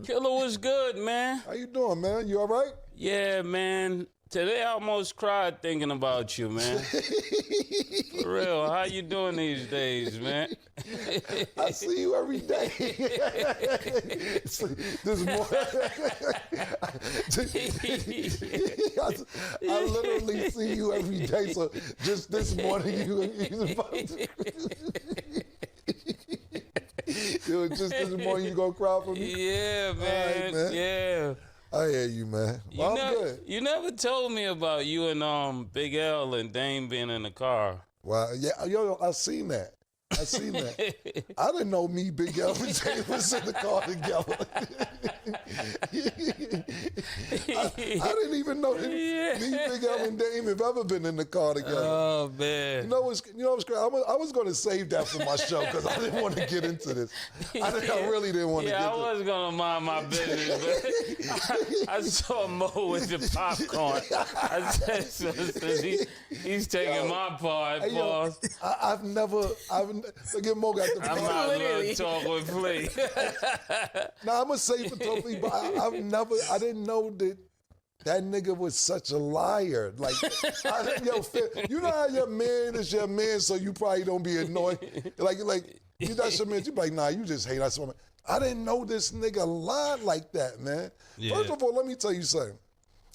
Killer was good, man. How you doing, man? You all right? Yeah, man. Today I almost cried thinking about you, man. For real, how you doing these days, man? I see you every day. This morning, I literally see you every day. So just this morning, you about to. Just this morning, you gonna cry for me? Yeah, man. Right, man. Yeah. I hear you, man. Well, I'm good. You never told me about you and Big L and Dame being in the car. Wow, yeah, yo, I seen that. I seen that. I didn't know me, Big L, and Dame was in the car together. I didn't even know that me, Big L, and Dame have ever been in the car together. Oh, man. You know what's great? I was going to save that for my show because I didn't want to get into this. I really didn't want to get into it. Yeah, I was going to mind my business, but I saw Mo with the popcorn. I said, so he's taking my part, hey, boss. I've never, look at Mo got the I'm not going to talk with Flea. Now, I'm going to say for Tofi, but I didn't know that nigga was such a liar. Like, you know how your man is your man, so you probably don't be annoyed. Like that's your man. You be like, nah, you just hate us. I didn't know this nigga lied like that, man. Yeah. First of all, let me tell you something.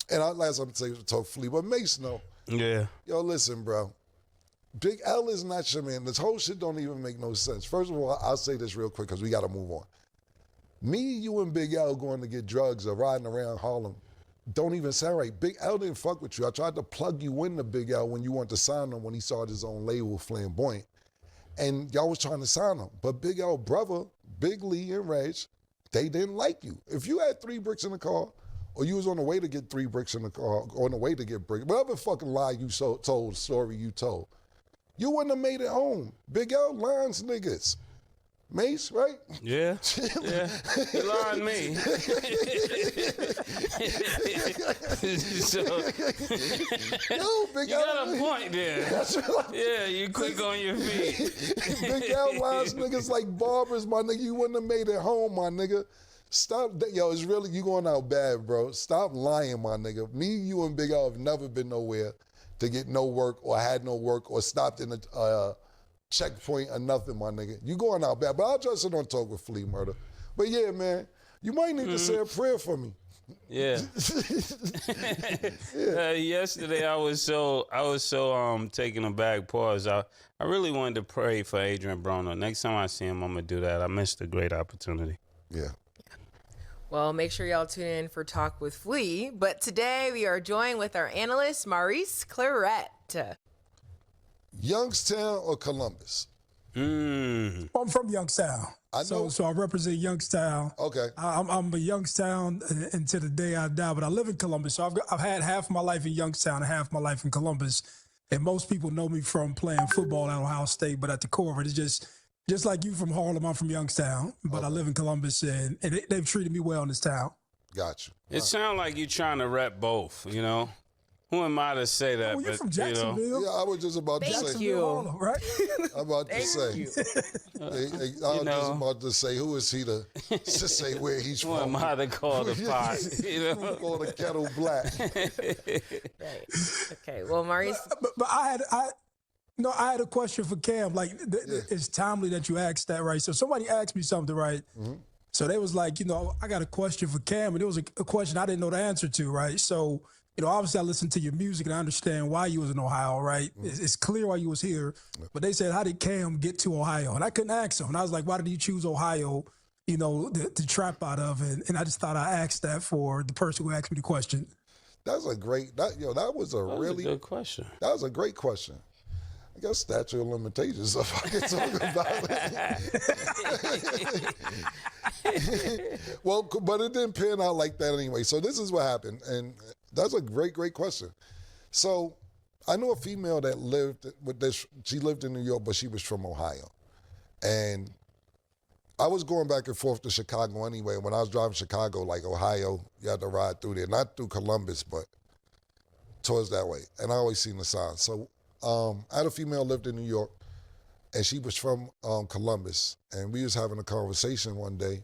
And last I'm saying to talk Flea, but Mase know. Yeah. Yo, listen, bro. Big L is not your man. This whole shit don't even make no sense. First of all, I'll say this real quick because we got to move on. Me, you, and Big L going to get drugs or riding around Harlem don't even sound right. Big L didn't fuck with you. I tried to plug you into Big L when you wanted to sign him when he started his own label, Flamboyant. And y'all was trying to sign him. But Big L brother, Big Lee and Reg, they didn't like you. If you had 3 bricks in the car, or you was on the way to get 3 bricks in the car, or on the way to get bricks, whatever fucking lie you told, story you told, you wouldn't have made it home. Big L lines niggas. Mase, right? Yeah. Yeah. He lied me. So, yo, Big you L. got a point there. Yeah, you quick on your feet. Big L lines niggas like barbers, my nigga. You wouldn't have made it home, my nigga. Stop. Yo, it's really, you going out bad, bro. Stop lying, my nigga. Me, you, and Big L have never been nowhere to get no work or had no work or stopped in a checkpoint or nothing, my nigga. You going out bad. But I'll just don't talk with Flea Murder. But yeah, man, you might need to say a prayer for me. Yeah. Yeah. Yesterday I was so taken aback. Pause. I really wanted to pray for Adrian Broner. Next time I see him, I'm gonna do that. I missed a great opportunity. Yeah. Well, make sure y'all tune in for Talk with Flea. But today we are joined with our analyst, Maurice Claret. Youngstown or Columbus? I'm from Youngstown. I know. So I represent Youngstown. Okay. I'm a Youngstown until the day I die, but I live in Columbus. So I've had half my life in Youngstown and half my life in Columbus. And most people know me from playing football at Ohio State, but at the core of it, it's just like you from Harlem, I'm from Youngstown, but I live in Columbus, and they've treated me well in this town. Got you. It sounds like you're trying to rep both, you know? Who am I to say that? Oh, you're from Jacksonville. You know. Yeah, I was just about to say. Thank you. Harlem, right? I'm about to say. I was just about to say, who is he to say where he's Who from? am I to call the pot? You know? Call the kettle black. Right. Okay. Well, Maurice. But I had a question for Cam. Like, it's timely that you asked that, right? So somebody asked me something, right? Mm-hmm. So they was like, I got a question for Cam, and it was a question I didn't know the answer to, right? So, obviously I listened to your music and I understand why you was in Ohio, right? Mm-hmm. It's clear why you was here. But they said, how did Cam get to Ohio? And I couldn't ask him. And I was like, why did you choose Ohio, to trap out of? And I just thought I asked that for the person who asked me the question. That's a great, that was a good question. That was a great question. I guess statute of limitations, if I can talk about it. Well, but it didn't pan out like that anyway. So this is what happened. And that's a great, great question. So I knew a female that lived with this. She lived in New York, but she was from Ohio. And I was going back and forth to Chicago anyway. When I was driving Chicago, like Ohio, you had to ride through there. Not through Columbus, but towards that way. And I always seen the sign. So I had a female lived in New York, and she was from Columbus. And we was having a conversation one day.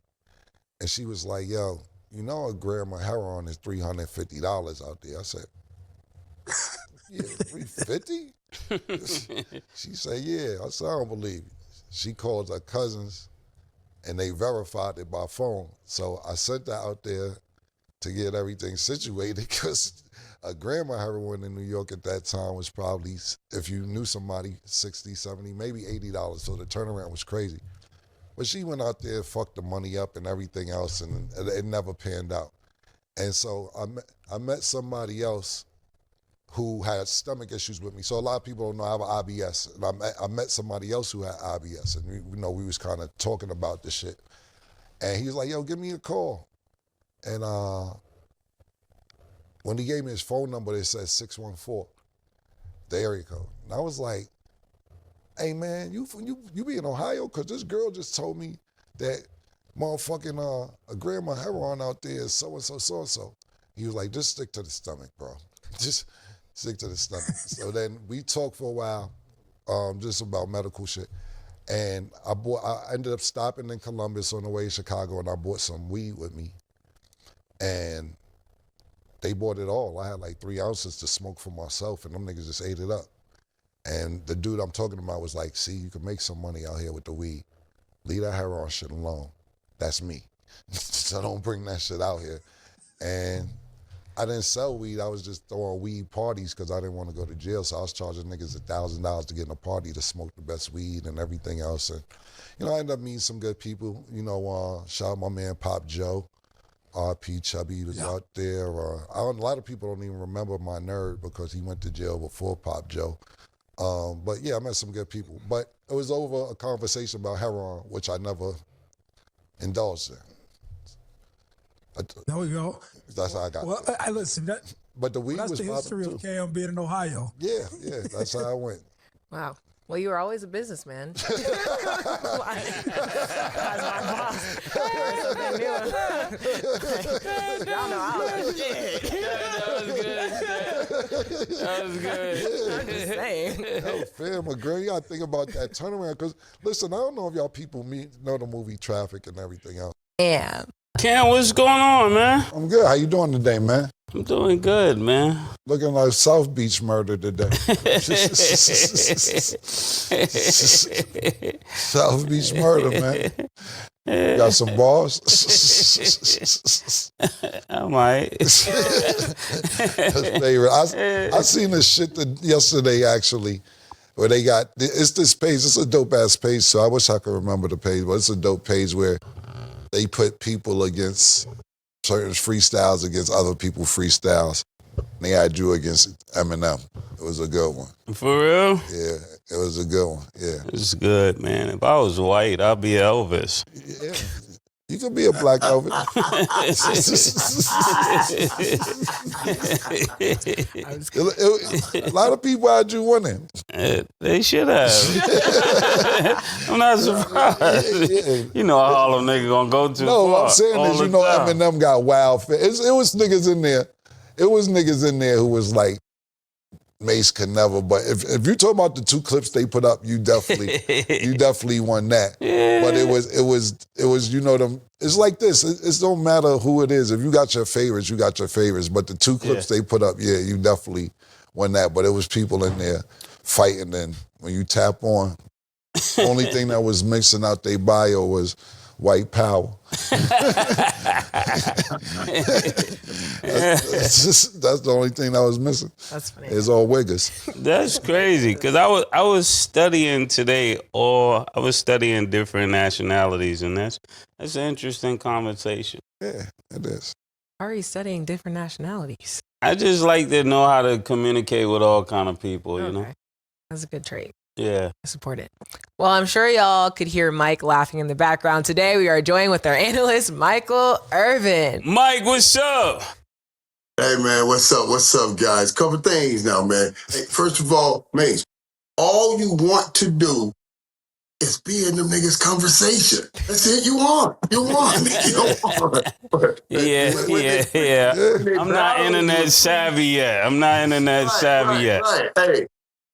And she was like, yo, you know a gram of heroin is $350 out there. I said, yeah, 350? She said, yeah. I said, I don't believe you. She called her cousins and they verified it by phone. So I sent her out there to get everything situated because a gram of heroin in New York at that time was probably, if you knew somebody, 60, 70, maybe $80. So the turnaround was crazy. But she went out there, fucked the money up and everything else, and it never panned out. And so I met somebody else who had stomach issues with me. So a lot of people don't know I have an IBS. And I met somebody else who had IBS, and we was kind of talking about this shit. And he was like, yo, give me a call. And when he gave me his phone number, it said 614, the area code. And I was like, hey man, you be in Ohio? Cause this girl just told me that motherfucking a gram of heroin out there is so-and-so, so-and-so. He was like, just stick to the stomach, bro. Just stick to the stomach. So then we talked for a while, just about medical shit. And I ended up stopping in Columbus on the way to Chicago, and I bought some weed with me. And they bought it all. I had like 3 ounces to smoke for myself, and them niggas just ate it up. And the dude I'm talking about was like, see, you can make some money out here with the weed. Leave that heroin shit alone. That's me. So don't bring that shit out here. And I didn't sell weed. I was just throwing weed parties because I didn't want to go to jail. So I was charging niggas $1,000 to get in a party to smoke the best weed and everything else. And, I ended up meeting some good people. Shout out my man Pop Joe. R.P. Chubby was out there. A lot of people don't even remember my nerd because he went to jail before Pop Joe. But yeah, I met some good people. But it was over a conversation about heroin, which I never indulged in. There we go. That's how I got Well, there. listen, But the weed that's was the history popping of too. Cam being in Ohio. Yeah, that's how I went. Wow. Well, you were always a businessman. As my boss. Y'all know I was shit. That was good. I'm just saying. Yo, fam, McGregor, you gotta think about that turnaround. Because, listen, I don't know if y'all people know the movie Traffic and everything else. Damn. Cam, what's going on, man? I'm good. How you doing today, man? I'm doing good, man. Looking like South Beach murder today. South Beach murder, man. Got some balls? I might. That's favorite. I seen this shit yesterday, actually, where they got, it's this page, it's a dope-ass page, so I wish I could remember the page, but it's a dope page where they put people against certain freestyles against other people's freestyles. And they had you against Eminem. It was a good one. For real? Yeah, it was a good one. Yeah. It's good, man. If I was white, I'd be Elvis. Yeah. You could be a black Elvis. A lot of people had you winning. They should have. I'm not surprised. You know a Harlem nigga gonna go too No, far. what I'm saying is, Eminem got wild. It was niggas in there. It was niggas in there who was like, Mase could never. But if you talk about the 2 clips they put up, you definitely won that. Yeah. But it was them. It's like this. It don't matter who it is. If you got your favorites, you got your favorites. But the 2 clips they put up, yeah, you definitely won that. But it was people in there fighting. And when you tap on, only thing that was mixing out their bio was white power. That's the only thing that was missing. That's funny. It's all wiggers. That's crazy, because I was studying today, or I was studying different nationalities, and that's an interesting conversation. Yeah, it is. How are you studying different nationalities? I just like to know how to communicate with all kind of people, you know? Okay. That's a good trait. Yeah. I support it. Well, I'm sure y'all could hear Mike laughing in the background. Today, we are joined with our analyst, Michael Irvin. Mike, what's up? Hey, man, what's up? What's up, guys? Couple things now, man. Hey, first of all, Mase, all you want to do is be in them niggas' conversation. That's it. You want. You want. Yeah. I'm not internet savvy yet. Right. Hey,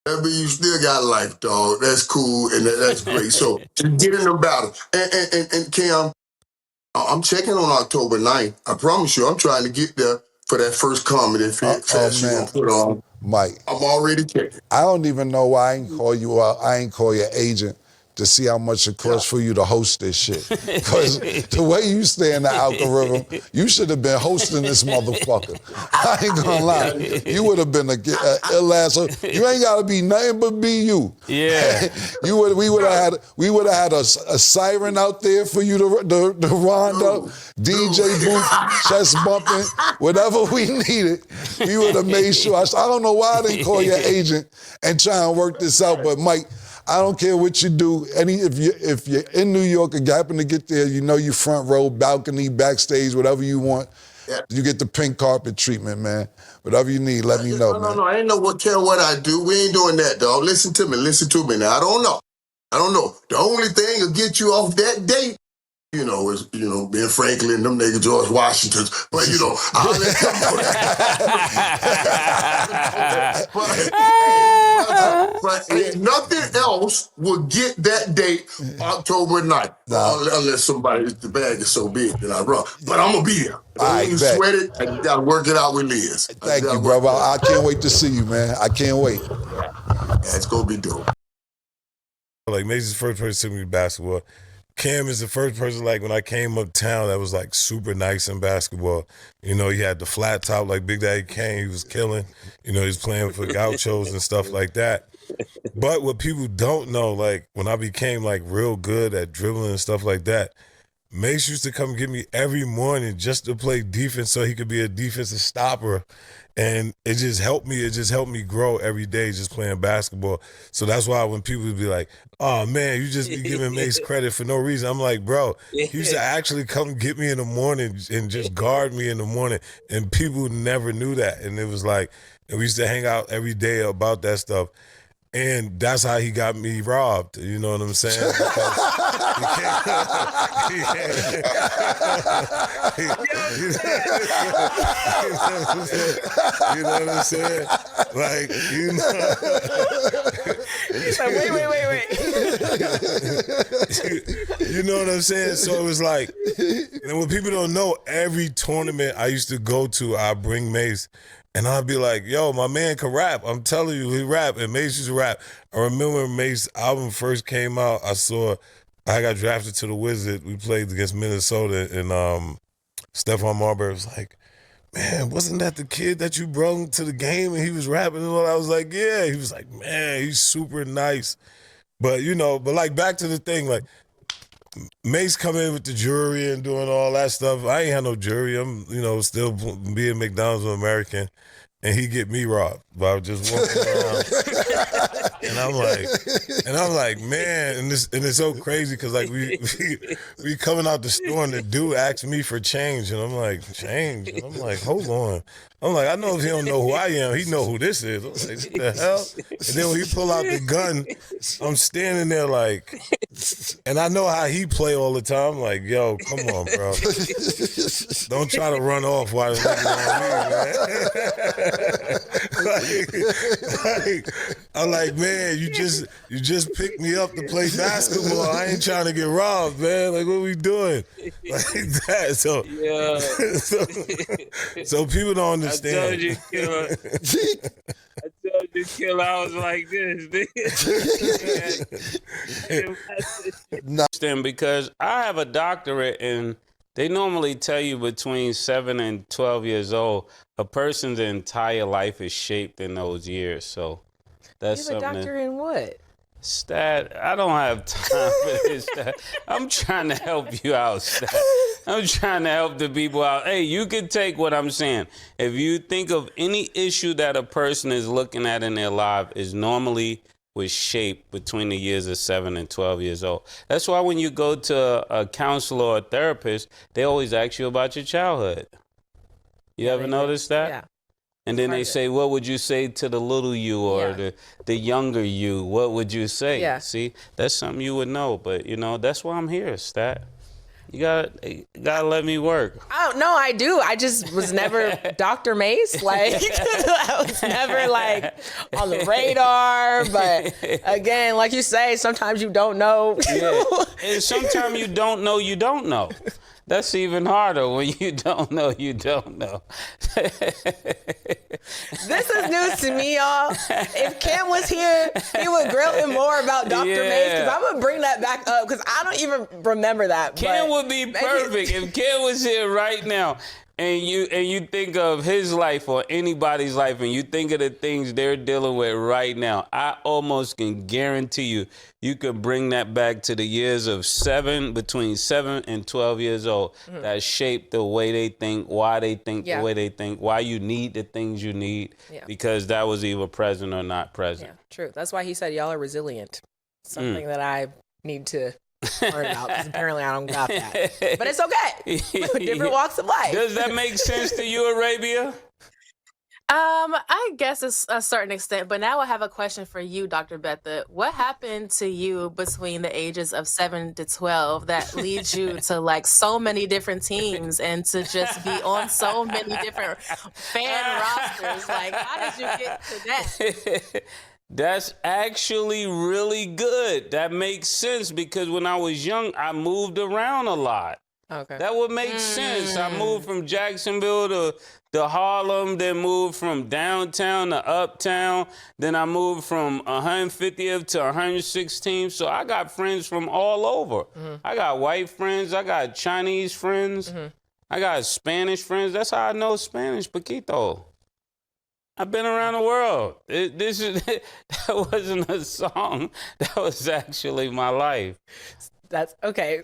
that means you still got life, dog. That's cool and that's great. So get in the battle. And Cam, I'm checking on October 9th. I promise you, I'm trying to get there for that first comedy fest you man. gonna put on. Mike, I'm already checking. I don't even know why I ain't call you out. I ain't call your agent to see how much it costs for you to host this shit. Because the way you stay in the algorithm, you should have been hosting this motherfucker. I ain't gonna lie. You would have been a ill ass. You ain't gotta be nothing but be you. Yeah. We would have had a siren out there for you to round up, DJ booth, chest bumping, whatever we needed. We would have made sure. I don't know why I didn't call your agent and try and work this out, but Mike, I don't care what you do. If you're in New York and you happen to get there, you know you front row, balcony, backstage, whatever you want. Yeah. You get the pink carpet treatment, man. Whatever you need, let me know, man. No, I ain't know what I do. We ain't doing that, dog. Listen to me now. I don't know. The only thing that'll get you off that date, is, Ben Franklin, them niggas, George Washington. But, I'll let them know that. but nothing else will get that date October 9th. Unless the bag is so big that I run. But I'm going to be there. Don't even sweat it. I got to work it out with Liz. Thank you, brother. I can't wait to see you, man. I can't wait. Yeah, it's going to be dope. Like, Mase is the first person to take me to basketball. Cam is the first person, like, when I came uptown that was, like, super nice in basketball. He had the flat top like Big Daddy Kane. He was killing. He was playing for Gauchos and stuff like that. But what people don't know, like, when I became, like, real good at dribbling and stuff like that, Mase used to come get me every morning just to play defense so he could be a defensive stopper. And it just helped me. It just helped me grow every day just playing basketball. So that's why when people would be like, oh, man, you just be giving Mase credit for no reason. I'm like, bro, he used to actually come get me in the morning and just guard me in the morning. And people never knew that. And it was like, and we used to hang out every day about that stuff. And that's how he got me robbed. You know what I'm saying? Because you know what I'm saying? Like, He's like, wait. You know what I'm saying? So it was like, and what people don't know, every tournament I used to go to, I bring Mase. And I'd be like, yo, my man can rap. I'm telling you, he rap. And Mase used to rap. I remember when Mase's album first came out, I got drafted to the Wizards. We played against Minnesota, and Stephon Marbury was like, man, wasn't that the kid that you brought to the game and he was rapping and all? I was like, yeah. He was like, man, he's super nice. But, but like back to the thing, like, Mase come in with the jury and doing all that stuff. I ain't had no jury. I'm, still being McDonald's American, and he get me robbed by just walking around. and I'm like, man, and it's so crazy because like we coming out the store and the dude asked me for change, and I'm like, change? And I'm like, hold on. I'm like, I know if he don't know who I am, he know who this is. I'm like, what the hell? And then when he pull out the gun, I'm standing there like, and I know how he play all the time. Like, yo, come on, bro. Don't try to run off while it's looking on me, man. I'm like, man, you just picked me up to play basketball. I ain't trying to get robbed, man. Like, what we doing? Like that. So, Yeah. so people don't understand. I told you, Killer, I was like this. Because I have a doctorate, and they normally tell you between 7 and 12 years old, a person's entire life is shaped in those years. So that's you have a something. doctorate in what? Stat, I don't have time for this. Stat. I'm trying to help you out, Stat. I'm trying to help the people out. Hey, you can take what I'm saying. If you think of any issue that a person is looking at in their life, is normally was shaped between the years of 7 and 12 years old. That's why when you go to a counselor or a therapist, they always ask you about your childhood. You ever notice that? Yeah. And then they say, what would you say to the little you or the younger you? What would you say? Yeah. See, that's something you would know. But, that's why I'm here, Stat. You gotta let me work. Oh, no, I do. I just was never Dr. Mase. Like, I was never, like, on the radar. But, again, like you say, sometimes you don't know. Yeah. And sometimes you don't know. That's even harder when you don't know. You don't know. This is news to me, y'all. If Cam was here, he would grill him more about Dr. Mase, because I'm going to bring that back up, because I don't even remember that. Cam would be perfect if Cam was here right now. And you think of his life or anybody's life, and you think of the things they're dealing with right now, I almost can guarantee you could bring that back to the years of between 7 and 12 years old. That shaped the way they think, why they think the way they think, why you need the things you need, because that was either present or not present. Yeah, true. That's why he said y'all are resilient. Something that I need to learn about, because apparently I don't got that. But it's okay. Different walks of life. Does that make sense to you, Arabia? I guess it's a certain extent, but now I have a question for you, Dr. Betha. What happened to you between the ages of 7 to 12 that leads you to like so many different teams and to just be on so many different fan rosters? Like, how did you get to that? That's actually really good. That makes sense, because when I was young, I moved around a lot. Okay. That would make sense. I moved from Jacksonville to Harlem, then moved from downtown to uptown. Then I moved from 150th to 116th. So I got friends from all over. I got white friends. I got Chinese friends. I got Spanish friends. That's how I know Spanish, poquito. I've been around the world. That wasn't a song. That was actually my life. That's okay.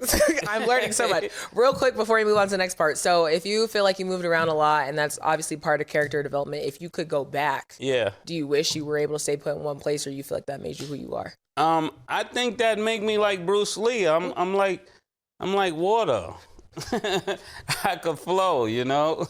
I'm learning so much. Real quick before we move on to the next part. So if you feel like you moved around a lot, and that's obviously part of character development, if you could go back, do you wish you were able to stay put in one place, or you feel like that made you who you are? I think that make me like Bruce Lee. I'm like water. I could flow, you know.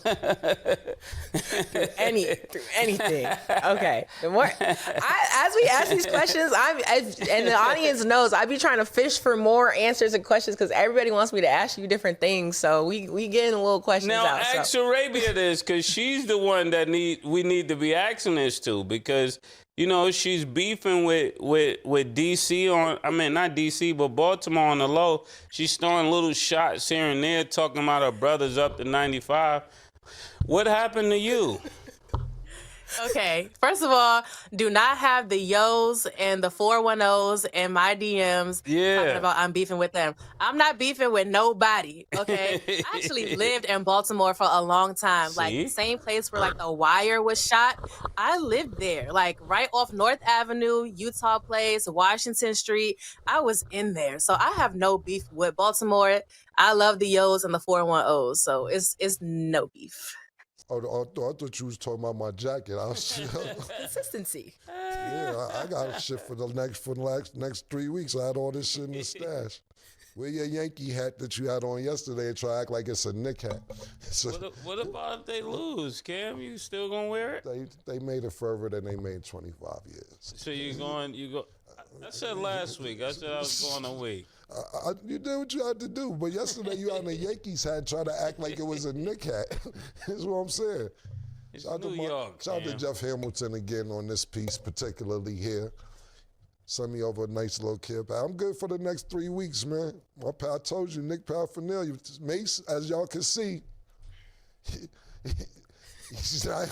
through anything. Okay. The more as we ask these questions, and the audience knows, I be trying to fish for more answers and questions, because everybody wants me to ask you different things. So we getting a little questions now, out. Ask Arabia this, because she's the one that we need to be asking this to, because you know she's beefing with DC not DC, but Baltimore on the low. She's throwing little shots here and there, talking about her brothers up to 95. What happened to you? Okay, first of all, do not have the yos and the 410s in my DMs talking about I'm beefing with them. I'm not beefing with nobody, okay? I actually lived in Baltimore for a long time. Like, the same place where, like, The Wire was shot. I lived there, like, right off North Avenue, Utah Place, Washington Street. I was in there. So I have no beef with Baltimore. I love the yos and the 410s, so it's no beef. Oh, I thought you was talking about my jacket. Consistency. Yeah, I got shit for the next 3 weeks. I had all this shit in the stash. Wear your Yankee hat that you had on yesterday and try to act like it's a Knick hat. So, what about if they lose, Cam? You still gonna wear it? They made it further than they made 25 years. So you go. I said last week. I said I was going a week. You did what you had to do, but yesterday you had a Yankees hat trying to act like it was a Knick hat. That's what I'm saying. It's New York. Shout out to Jeff Hamilton again on this piece, particularly here. Send me over a nice little kid. I'm good for the next 3 weeks, man. I told you, Nick Paraphernalia. Mase, as y'all can see, he's not.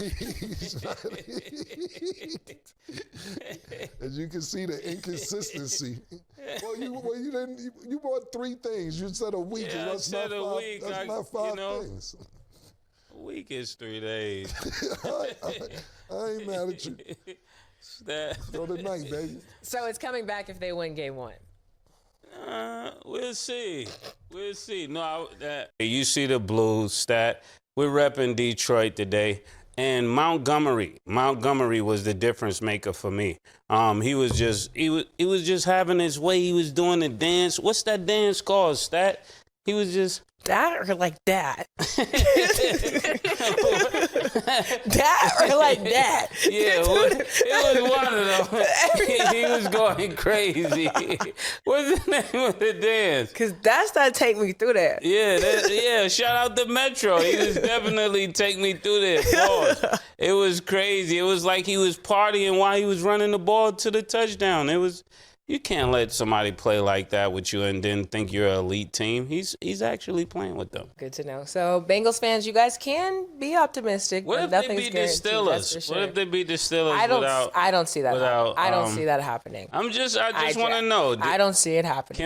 As you can see, the inconsistency. Well, you didn't. You bought 3 things. You said a week. Yeah, that's I said not a five, week. That's not 5 things. A week is 3 days. I ain't mad at you. Throw the night, baby. So it's coming back if they win game 1. We'll see. No, you see the Blues stat. We're repping Detroit today. And Montgomery was the difference maker for me. He was just having his way. He was doing the dance. What's that dance called, Stat? He was just that or like that. That or like that. Yeah, it was one of them. He was going crazy. What's the name of the dance? Because that's not take me through that. Yeah. Shout out to Metro. He was definitely take me through that. It was crazy. It was like he was partying while he was running the ball to the touchdown. It was You can't let somebody play like that with you and then think you're an elite team. He's actually playing with them. Good to know. So Bengals fans, you guys can be optimistic. What but if they nothing's beat the guaranteed, that's Steelers? for sure. What if they beat the Steelers I don't see that. I don't see that happening. I just want to know. I don't see it happening.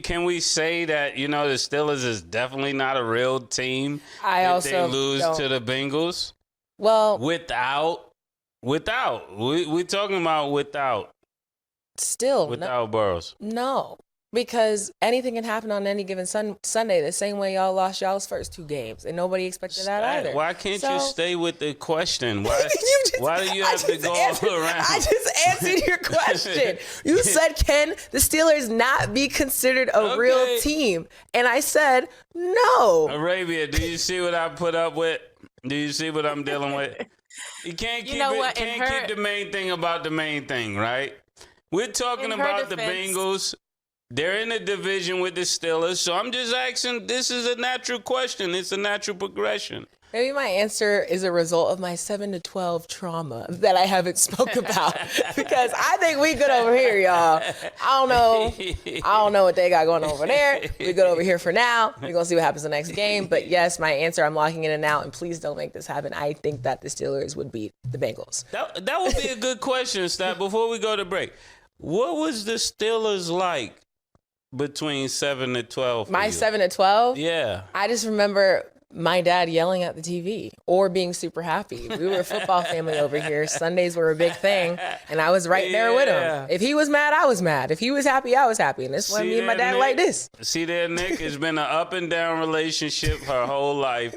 Can we say that the Steelers is definitely not a real team if they lose to the Bengals? Well, without we're talking about without Burrows. No, because anything can happen on any given Sunday. The same way y'all lost y'all's first 2 games, and nobody expected that either. Why can't you stay with the question? Why do you have to go all around? I just answered your question. You said, can the Steelers not be considered a real team? And I said, no. Arabia, do you see what I put up with? Do you see what I'm dealing with? You can't keep keep the main thing about the main thing, right? We're talking about the Bengals. They're in a division with the Steelers, so I'm just asking. This is a natural question. It's a natural progression. Maybe my answer is a result of my 7-12 trauma that I haven't spoke about, because I think we good over here, y'all. I don't know what they got going on over there. We good over here for now. We're gonna see what happens the next game. But yes, my answer, I'm locking in and out, and please don't make this happen. I think that the Steelers would beat the Bengals. That would be a good question, Stat. Before we go to break, what was the Steelers like between 7 to 12? My 7 to 12? Yeah. I just remember my dad yelling at the TV or being super happy. We were a football family over here. Sundays were a big thing, and I was right there with him. If he was mad, I was mad. If he was happy, I was happy. And this one, me and my dad Nick, like this. See there, Nick? It's been an up and down relationship her whole life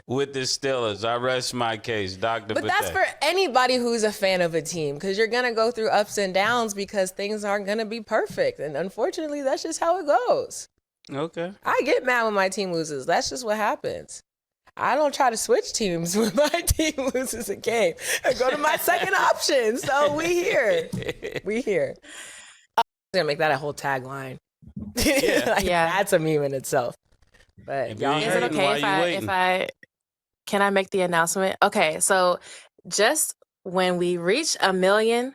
with the Steelers. I rest my case, Dr. But that's for anybody who's a fan of a team, because you're going to go through ups and downs because things aren't going to be perfect. And unfortunately, that's just how it goes. Okay. I get mad when my team loses. That's just what happens. I don't try to switch teams when my team loses a game. I go to my second option. So we here. I'm going to make that a whole tagline. Yeah. That's a meme in itself. But y'all, is it okay can I make the announcement? Okay, so just when we reach 1 million,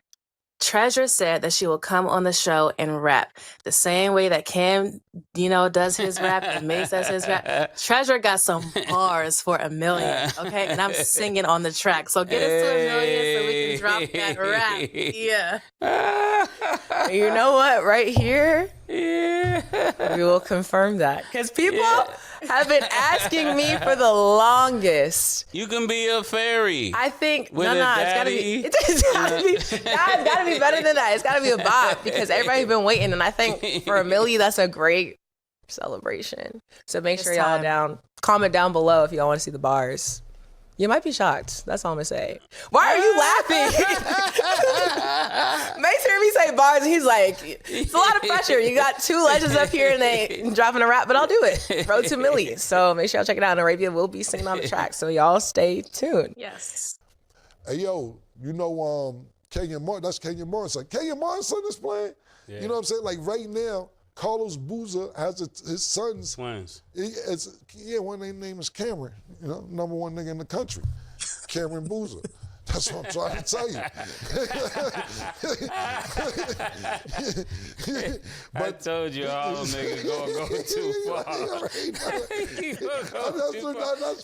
Treasure said that she will come on the show and rap the same way that Cam, does his rap and Mase does his rap. Treasure got some bars for 1 million, okay? And I'm singing on the track. So get us to 1 million so we can drop that rap. Yeah. You know what? Right here, we will confirm that. Because people have been asking me for the longest. You can be a fairy. I think with it's gotta be better than that. It's gotta be a bop, because everybody's been waiting, and I think for 1 million, that's a great celebration. So make sure y'all comment down below if y'all want to see the bars. You might be shocked. That's all I'm gonna say. Why are you laughing? Make sure me say bars, and he's like, it's a lot of pressure. You got 2 legends up here, and they dropping a rap, but I'll do it. Road to millions. So make sure y'all check it out. And Arabia will be singing on the track. So y'all stay tuned. Yes. Hey, yo, Kenyon Martin, that's Kenyon Martin. Like, Kenyon Martin's son is playing? Yeah. You know what I'm saying? Like, right now, Carlos Boozer has his sons. Twins. One of their name is Camron. Number 1 nigga in the country. Camron Boozer. That's what I'm trying to tell you. I told you all them niggas gonna go too far.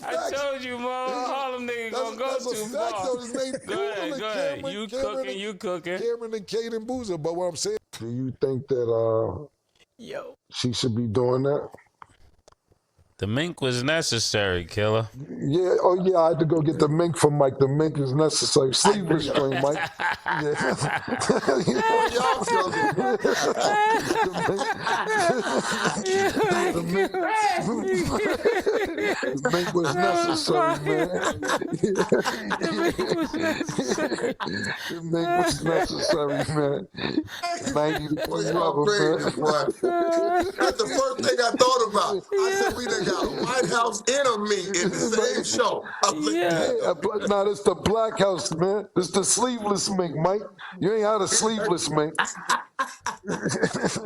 I told you, Mo, all them niggas gonna go too far. Go ahead. You cooking. Camron and Caden Boozer. But what I'm saying, do you think that she should be doing that? The mink was necessary, killer. Yeah, I had to go get the mink from Mike. The mink is necessary. Sleeveless string, Mike. The mink was necessary, man. The mink was necessary, man. 90 degrees rubber, man. That's the first thing I thought about. I said, we done got a White House and a mink in the same show. No, it's the Black House, man. It's the sleeveless mink, Mike. You ain't had a sleeveless mink.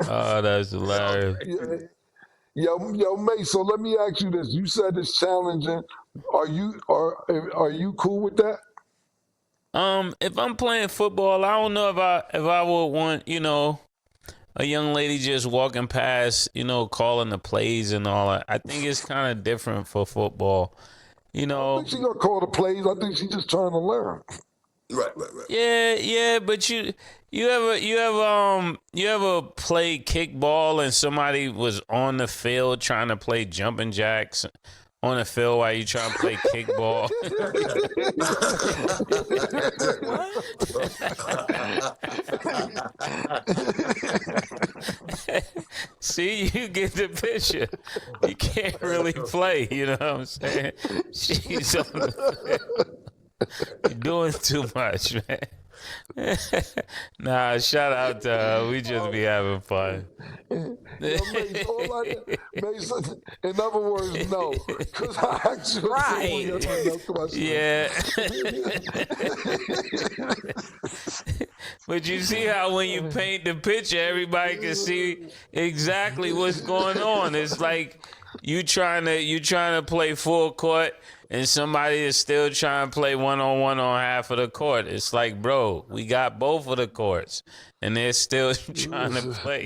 Oh, that's hilarious. Yo, Mase, so let me ask you this. You said it's challenging. Are you cool with that? If I'm playing football, I don't know if I would want, a young lady just walking past, calling the plays and all that. I think it's kind of different for football. I think she's gonna call the plays. I think she's just trying to learn. Right. Yeah, but you ever play kickball and somebody was on the field trying to play jumping jacks on the field while you trying to play kickball? See, you get the picture. You can't really play, you know what I'm saying? She's on the field. You're doing too much, man. Nah, shout out to her. We just be having fun. Mace, in other words, no. Because I actually Right. Yeah. But you see how when you paint the picture, everybody can see exactly what's going on. It's like you trying to play full court and somebody is still trying to play one-on-one on half of the court. It's like, bro, we got both of the courts, and they're still trying to play.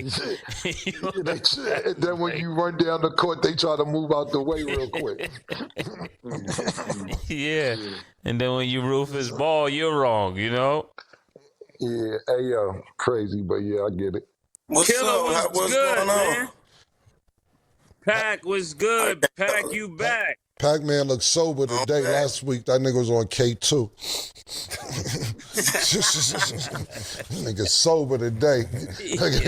And then when you run down the court, they try to move out the way real quick. Yeah. And then when you roof his ball, you're wrong, Yeah, hey, crazy, but yeah, I get it. What's Killer, up? What's good, going on? man? Pac was good. Pac, you back. Pac-Man looked sober today. Okay. Last week, that nigga was on K2. Nigga sober today. How did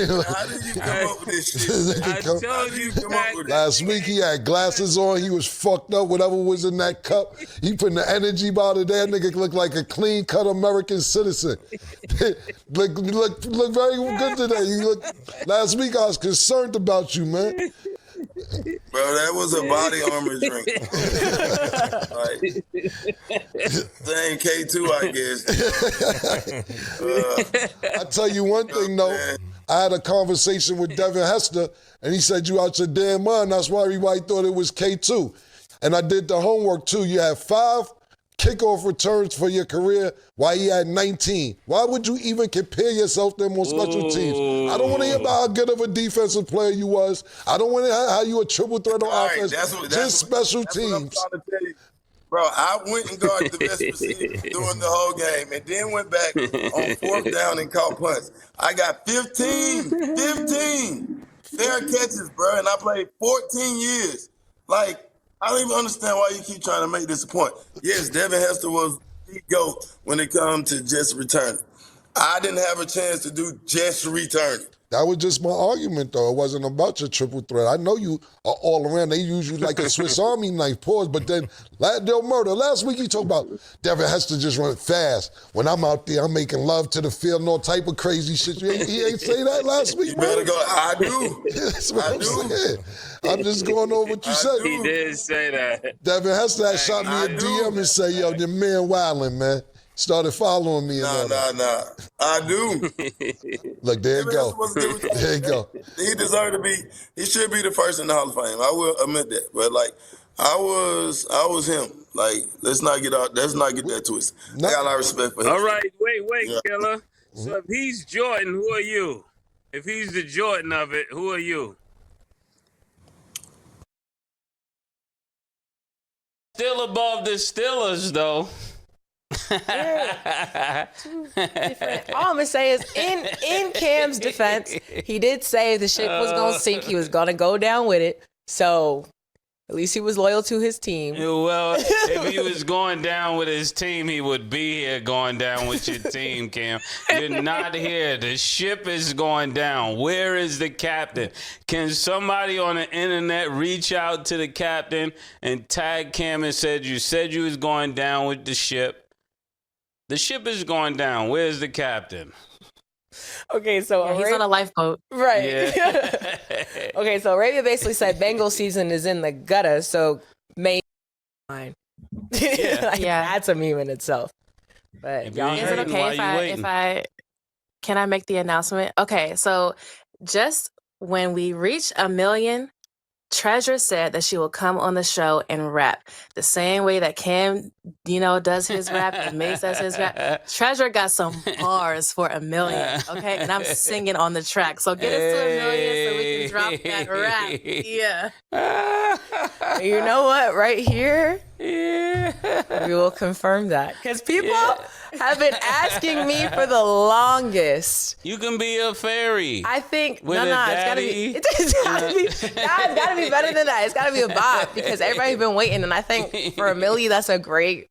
you come up with this shit? I told you, Pac. Last week, he had glasses on. He was fucked up. Whatever was in that cup, he put the energy bottle there. That nigga looked like a clean-cut American citizen. look very good today. Last week, I was concerned about you, man. Bro, that was a body armor drink. Same K2, I guess. I tell you one thing, though. I had a conversation with Devin Hester, and he said, you out your damn mind. That's why everybody thought it was K2. And I did the homework, too. You had 5 kickoff returns for your career while he had 19. Why would you even compare yourself to him on special teams? I don't want to hear about how good of a defensive player you was. I don't want to hear how you a triple threat on offense. Just special teams. What I'm trying to tell you. Bro, I went and guarded the best receiver during the whole game and then went back on 4th down and caught punts. I got 15 fair catches, bro, and I played 14 years. Like, I don't even understand why you keep trying to make this a point. Yes, Devin Hester was the GOAT when it comes to just returning. I didn't have a chance to do just returning. That was just my argument, though. It wasn't about your triple threat. I know you are all around. They use you like a Swiss Army knife, pause. But then, they'll murder. Last week, you talked about Devin Hester just run fast. When I'm out there, I'm making love to the field and all type of crazy shit. He ain't say that last week, You better go. I do. That's what I I'm do. saying. I'm just going over what you said. He did say that. Devin Hester had shot me I a do. DM and say, yo, your man wildin', man. Started following me and all that. Nah. I do. Look, there you Devin go. Hester was a good receiver. There you go. He deserved to be. He should be the first in the Hall of Fame. I will admit that. But I was him. Let's not get that twisted. I got a lot of respect for him. All right, wait, Yeah. Killer. So if he's Jordan, who are you? If he's the Jordan of it, who are you? Still above the Steelers, though. Different. All I'm gonna say is, in Cam's defense, he did say if the ship was gonna sink, he was gonna go down with it. So at least he was loyal to his team. Well, if he was going down with his team, he would be here going down with your team, Cam. You're not here. The ship is going down. Where is the captain? Can somebody on the internet reach out to the captain and tag Cam and said you was going down with the ship? The ship is going down. Where's the captain? Okay, so He's on a lifeboat. right. Yeah. Okay, so Arabia basically said Bengal season is in the gutter, so May fine. Yeah. That's a meme in itself. But If y'all you Is ain't it hurting, why okay you waiting? can I make the announcement? Okay, so just when we reach 1 million Treasure said that she will come on the show and rap the same way that Cam, does his rap and Mase does his rap. Treasure got some bars for $1 million, okay? And I'm singing on the track. So get us to $1 million so we can drop that rap. Yeah. You know what? Right here, Yeah. we will confirm that. Because people have been asking me for the longest. You can be a fairy. I think With a daddy. it's gotta be better than that. It's gotta be a bop because everybody's been waiting, and I think for $1 million, that's a great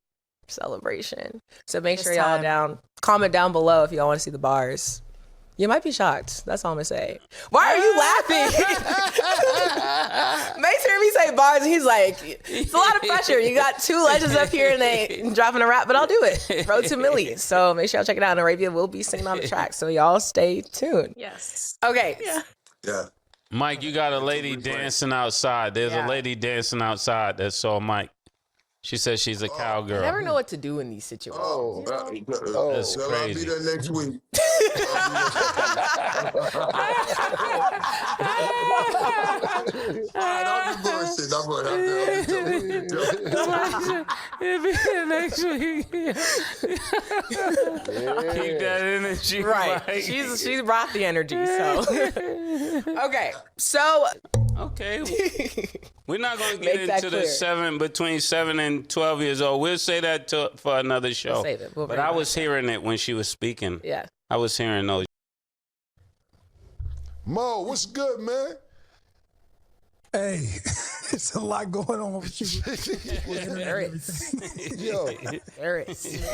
celebration. So make sure y'all comment down below if y'all want to see the bars. You might be shocked. That's all I'm gonna say. Why are you laughing? Make sure me say bars, and he's like, it's a lot of pressure. You got two legends up here and they dropping a rap, but I'll do it. Road to $1 million. So make sure y'all check it out. And Arabia will be singing on the track. So y'all stay tuned. Yes. Okay. Yeah. Mike, you got a lady dancing outside. There's a lady dancing outside that saw Mike. She says she's a cowgirl. I never know what to do in these situations. That's I'll be crazy. there next week. I'll be bullshit. I'm going to Next week. Keep that energy. Right. Mike. She's brought the energy. So okay. So Okay. We're not going to Make get that into the between 7 and 12 years old. We'll say that for another show. save it. We'll But bring I it was hearing it when she was speaking. yeah. I was hearing those. Mo, what's good, man? Hey, it's a lot going on with you. There is. Yo, There is.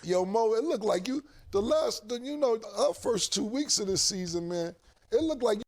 yo, Mo, it looked like our first 2 weeks of this season, man, it looked like